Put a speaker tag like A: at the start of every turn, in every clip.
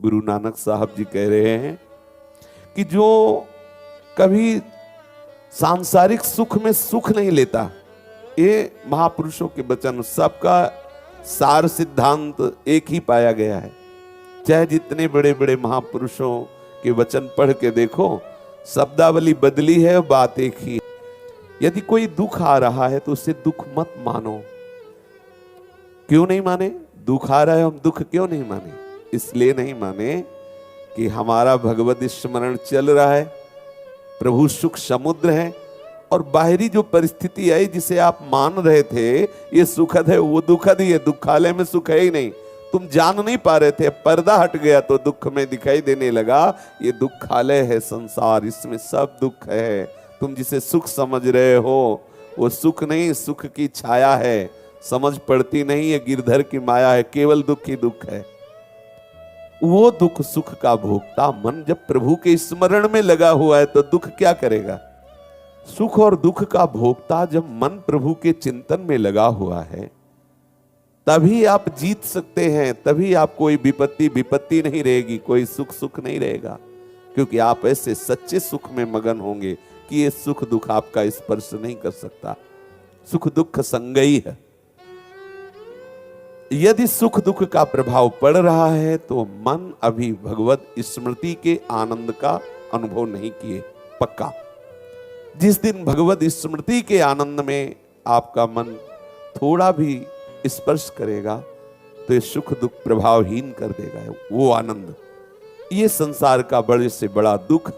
A: गुरु नानक साहब जी कह रहे हैं कि जो कभी सांसारिक सुख में सुख नहीं लेता, ये महापुरुषों के वचन, सबका सार सिद्धांत एक ही पाया गया है। चाहे जितने बड़े बड़े महापुरुषों के वचन पढ़ के देखो, शब्दावली बदली है, बात एक ही है। यदि कोई दुख आ रहा है तो उससे दुख मत मानो। क्यों नहीं माने? दुख आ रहा है, हम दुख क्यों नहीं माने? इसलिए नहीं माने कि हमारा भगवत स्मरण चल रहा है, प्रभु सुख समुद्र है, और बाहरी जो परिस्थिति आई जिसे आप मान रहे थे ये सुखद है, वो दुखद ही है। दुखालय में सुख है ही नहीं, तुम जान नहीं पा रहे थे, पर्दा हट गया तो दुख में दिखाई देने लगा। ये दुखालय है संसार, इसमें सब दुख है। तुम जिसे सुख समझ रहे हो वो सुख नहीं, सुख की छाया है, समझ पड़ती नहीं है, गिरधर की माया है, केवल दुख ही दुख है। वो दुख सुख का भोगता मन जब प्रभु के स्मरण में लगा हुआ है तो दुख क्या करेगा? सुख और दुख का भोगता जब मन प्रभु के चिंतन में लगा हुआ है तभी आप जीत सकते हैं, तभी आप कोई विपत्ति नहीं रहेगी, कोई सुख सुख नहीं रहेगा, क्योंकि आप ऐसे सच्चे सुख में मगन होंगे कि ये सुख दुख आपका स्पर्श नहीं कर सकता। सुख दुख संगई है। यदि सुख दुख का प्रभाव पड़ रहा है तो मन अभी भगवत स्मृति के आनंद का अनुभव नहीं किए, पक्का। जिस दिन भगवत स्मृति के आनंद में आपका मन थोड़ा भी स्पर्श करेगा तो ये सुख दुख प्रभावहीन कर देगा वो आनंद। ये संसार का बड़े से बड़ा दुख,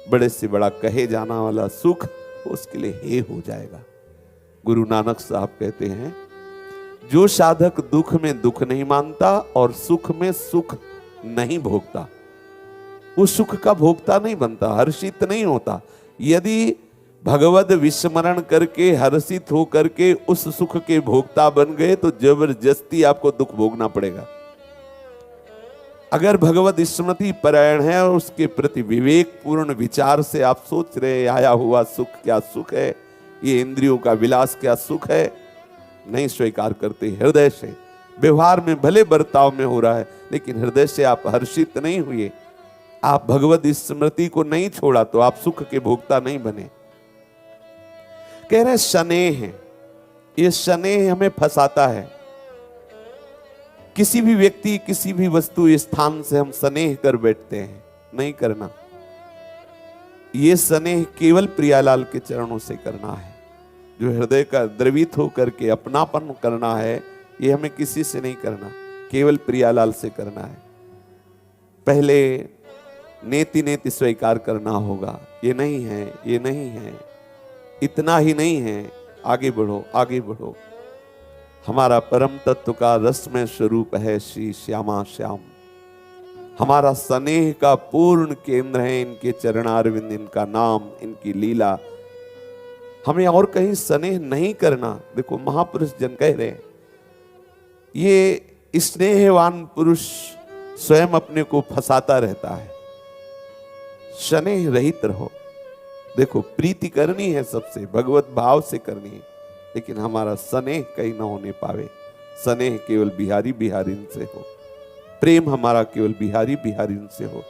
A: बड़े से बड़ा कहे जाना वाला सुख उसके लिए हे हो जाएगा। गुरु नानक साहब कहते हैं, जो साधक दुख में दुख नहीं मानता और सुख में सुख नहीं भोगता, वो सुख का भोगता नहीं बनता, हर्षित नहीं होता। यदि भगवत विस्मरण करके हर्षित होकर के उस सुख के भोक्ता बन गए तो जबरदस्ती आपको दुख भोगना पड़ेगा। अगर भगवत स्मृति परायण है और उसके प्रति विवेक पूर्ण विचार से आप सोच रहे आया हुआ सुख क्या सुख है, ये इंद्रियों का विलास क्या सुख है, नहीं स्वीकार करते हृदय से। व्यवहार में भले बर्ताव में हो रहा है लेकिन हृदय से आप हर्षित नहीं हुए, आप भगवत स्मृति को नहीं छोड़ा तो आप सुख के भोक्ता नहीं बने। कह रहे स्नेह है, ये स्नेह हमें फंसाता है। किसी भी व्यक्ति किसी भी वस्तु स्थान से हम स्नेह कर बैठते हैं, नहीं करना। ये स्नेह केवल प्रियालाल के चरणों से करना है। जो हृदय का द्रवित होकर के अपनापन करना है, ये हमें किसी से नहीं करना, केवल प्रियालाल से करना है। पहले नेति नेति स्वीकार करना होगा, ये नहीं है, ये नहीं है, इतना ही नहीं है, आगे बढ़ो आगे बढ़ो। हमारा परम तत्व का रसमय स्वरूप है श्री श्यामा श्याम। हमारा स्नेह का पूर्ण केंद्र है इनके चरणारविंद, इनका नाम, इनकी लीला। हमें और कहीं स्नेह नहीं करना। देखो महापुरुष जन कह रहे हैं, ये स्नेहवान पुरुष स्वयं अपने को फंसाता रहता है। स्नेह रहित रहो। देखो प्रीति करनी है सबसे, भगवत भाव से करनी है, लेकिन हमारा स्नेह कहीं ना होने पावे। स्नेह केवल बिहारी बिहारीन से हो, प्रेम हमारा केवल बिहारी बिहारीन से हो।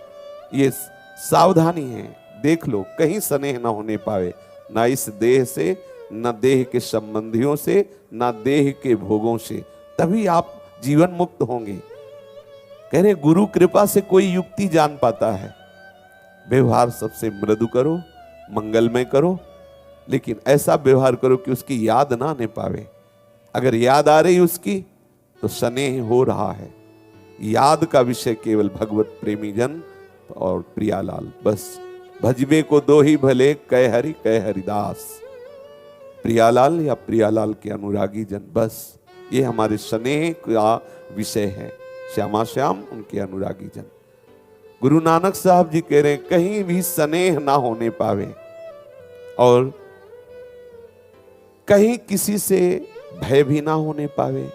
A: ये सावधानी है, देख लो कहीं स्नेह ना होने पावे, ना इस देह से, ना देह के संबंधियों से, ना देह के भोगों से, तभी आप जीवन मुक्त होंगे। कह रहे गुरु कृपा से कोई युक्ति जान पाता है। व्यवहार सबसे मृदु करो, मंगलमय करो, लेकिन ऐसा व्यवहार करो कि उसकी याद ना आने पावे। अगर याद आ रही उसकी तो स्नेह हो रहा है। याद का विषय केवल भगवत प्रेमी जन और प्रियालाल, बस। भजबे को दो ही भले, कह हरिदास। प्रियालाल या प्रियालाल के अनुरागी जन, बस ये हमारे स्नेह का विषय है। श्यामा श्याम उनके अनुरागी जन। गुरु नानक साहब जी कह रहे हैं कहीं भी स्नेह ना होने पावे और कहीं किसी से भय भी ना होने पावे,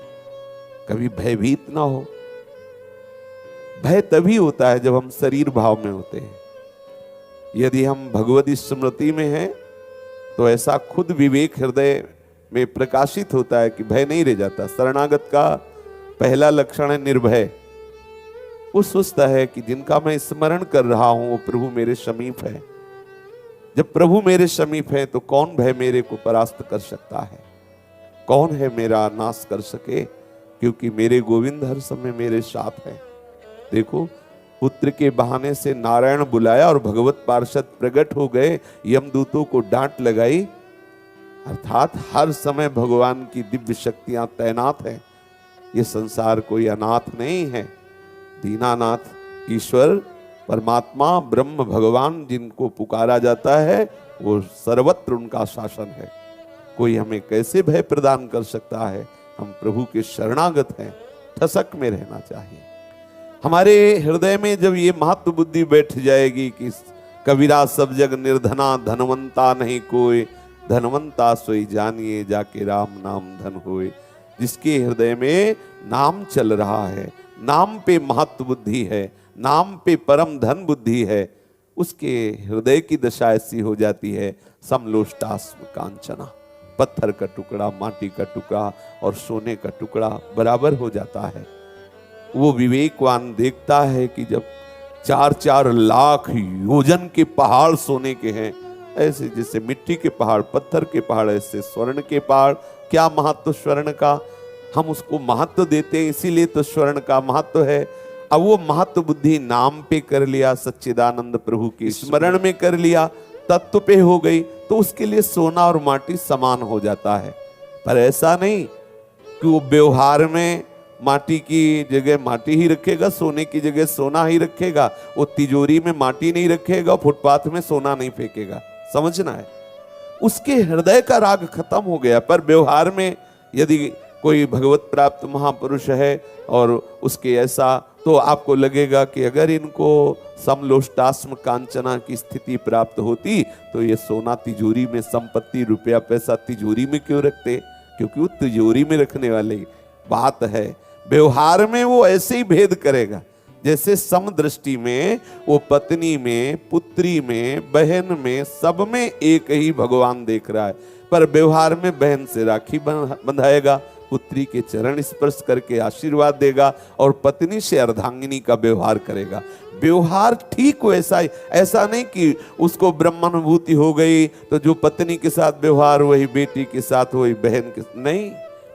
A: कभी भयभीत ना हो। भय तभी होता है जब हम शरीर भाव में होते हैं। यदि हम भगवत स्मृति में हैं तो ऐसा खुद विवेक हृदय में प्रकाशित होता है कि भय नहीं रह जाता। शरणागत का पहला लक्षण है निर्भय। वो सोचता है कि जिनका मैं स्मरण कर रहा हूं वो प्रभु मेरे समीप है। जब प्रभु मेरे समीप है तो कौन भय मेरे को परास्त कर सकता है, कौन है मेरा नाश कर सके, क्योंकि मेरे गोविंद हर समय मेरे साथ है। देखो, पुत्र के बहाने से नारायण बुलाया और भगवत पार्षद प्रकट हो गए, यमदूतों को डांट लगाई, अर्थात हर समय भगवान की दिव्य शक्तियां तैनात है। ये संसार कोई अनाथ नहीं है। दीनानाथ ईश्वर परमात्मा ब्रह्म भगवान जिनको पुकारा जाता है वो सर्वत्र उनका शासन है। कोई हमें कैसे भय प्रदान कर सकता है? हम प्रभु के शरणागत हैं, ठसक में रहना चाहिए। हमारे हृदय में जब ये महत्व बुद्धि बैठ जाएगी कि कबीरा सब जग निर्धना धनवंता नहीं कोई, धनवंता सोई जानिए जाके राम नाम धन होए। जिसके हृदय में नाम चल रहा है, नाम पे महत्व बुद्धि है, नाम पे परम धन बुद्धि है, उसके हृदय की दशा ऐसी हो जाती है, समलोष्टास्म कांचना, पत्थर का टुकड़ा, माटी का टुकड़ा और सोने का टुकड़ा बराबर हो जाता है। वो विवेकवान देखता है कि जब 4-4 लाख योजन के पहाड़ सोने के हैं, ऐसे जैसे मिट्टी के पहाड़, पत्थर के पहाड़, ऐसे स्वर्ण के पहाड़। क्या महत्व स्वर्ण का, हम उसको महत्व देते हैं, इसीलिए तो स्वर्ण का महत्व है। अब वो महत्व बुद्धि नाम पे कर लिया, सच्चिदानंद प्रभु के स्मरण में कर लिया, तत्व पे हो गई, तो उसके लिए सोना और माटी समान हो जाता है। पर ऐसा नहीं कि वो व्यवहार में माटी की जगह माटी ही रखेगा, सोने की जगह सोना ही रखेगा। वो तिजोरी में माटी नहीं रखेगा, फुटपाथ में सोना नहीं फेंकेगा। समझना है, उसके हृदय का राग खत्म हो गया। पर व्यवहार में यदि कोई भगवत प्राप्त महापुरुष है और उसके ऐसा, तो आपको लगेगा कि अगर इनको समलोष्टास्म कांचना की स्थिति प्राप्त होती तो ये सोना तिजोरी में, संपत्ति रुपया पैसा तिजोरी में क्यों रखते? क्योंकि वो तिजोरी में रखने वाली बात है। व्यवहार में वो ऐसे ही भेद करेगा जैसे समदृष्टि में वो पत्नी में, पुत्री में, बहन में, सब में एक ही भगवान देख रहा है। पर व्यवहार में बहन से राखी बंधाएगा, पुत्री के चरण स्पर्श करके आशीर्वाद देगा और पत्नी से अर्धांगिनी का व्यवहार करेगा। व्यवहार ठीक वैसा ही, ऐसा नहीं कि उसको ब्रह्मानुभूति हो गई तो जो पत्नी के साथ व्यवहार वही बेटी के साथ, वही बहन के, नहीं,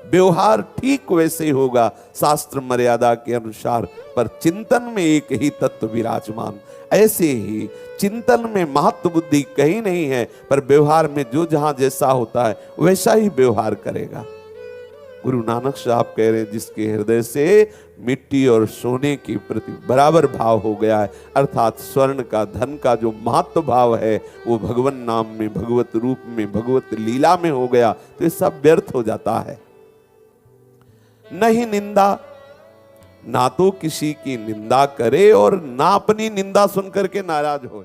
A: व्यवहार ठीक वैसे ही होगा शास्त्र मर्यादा के अनुसार, पर चिंतन में एक ही तत्व विराजमान। ऐसे ही चिंतन में महत्व बुद्धि कहीं नहीं है, पर व्यवहार में जो जहां जैसा होता है वैसा ही व्यवहार करेगा। गुरु नानक साहब कह रहे हैं जिसके हृदय से मिट्टी और सोने के प्रति बराबर भाव हो गया है, अर्थात स्वर्ण का, धन का जो महत्व भाव है वो भगवान नाम में, भगवत रूप में, भगवत लीला में हो गया, तो ये सब व्यर्थ हो जाता है। नहीं निंदा, ना तो किसी की निंदा करे और ना अपनी निंदा सुनकर के नाराज हो।